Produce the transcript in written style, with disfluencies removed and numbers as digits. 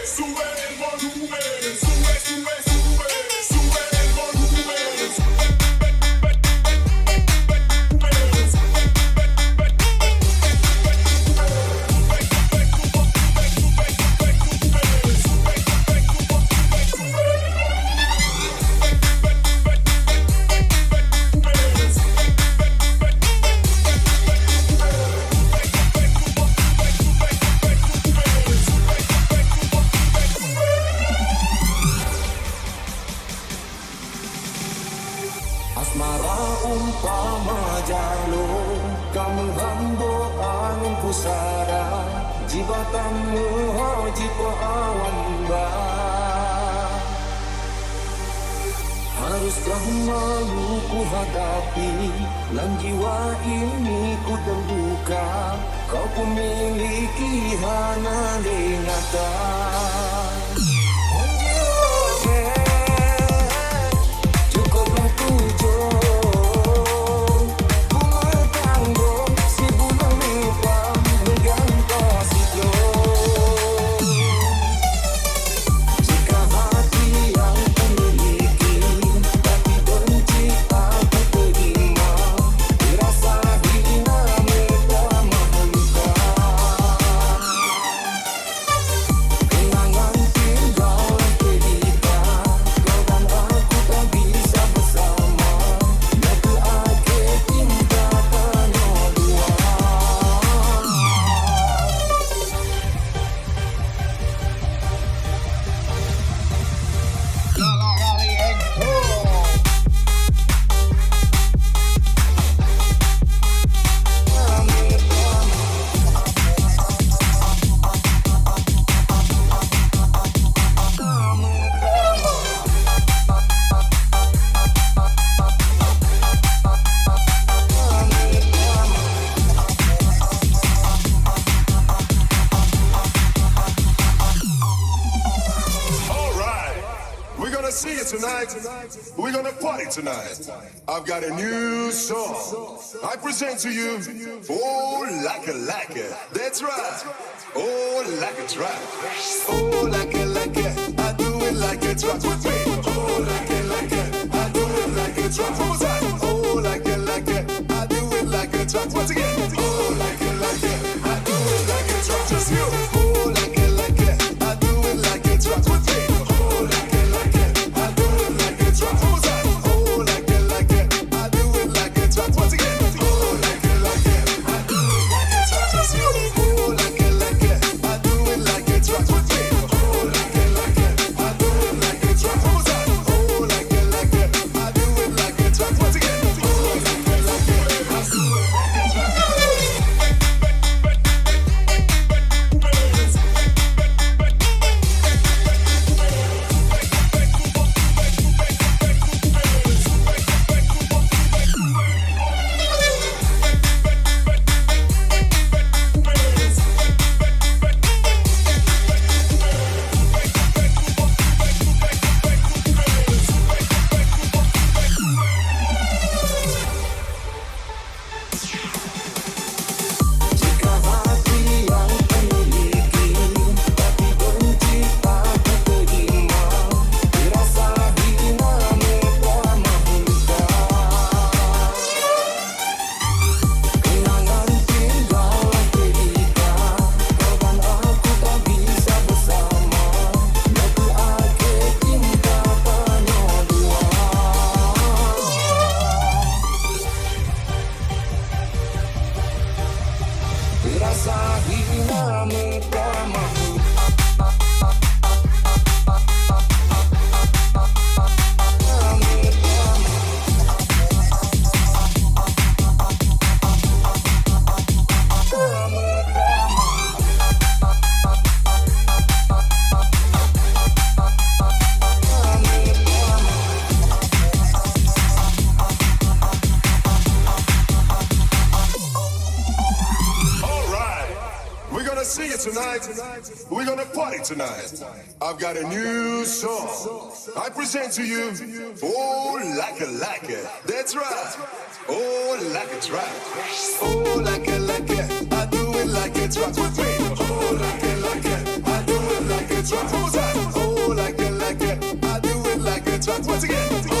Sube el volumen, sube, sube, sube, sube el volumen. Asmara umpama-Jaloe, kamu hambur angin pusara, jibatanmu jiwa awan bah. Haruskah malu ku hadapi, dan jiwa ini ku terbuka, kau pun miliki hana ingatan. See you tonight. We're gonna party tonight. I've got a new song. I present to you, Oh Like a Like it. That's right. Oh Like a Track. Oh Like it. I do it like a track with me. Oh Like it. I do it like a track. One more time. Oh Like it. I do it like a track. Once again. Oh Like it. I do it like a track. Just you. Oh Like it. I do it like a track with me. Oh Like it. See you tonight. We're gonna party tonight. I've got a new song. I present to you, Oh Like a Like it. That's right. Oh Like a Track. Oh Like a Like it. I do it like a track with me. Oh Like a Like it. I do it like a it's right. One more time. Oh, like it, I do it like it's right. Once again.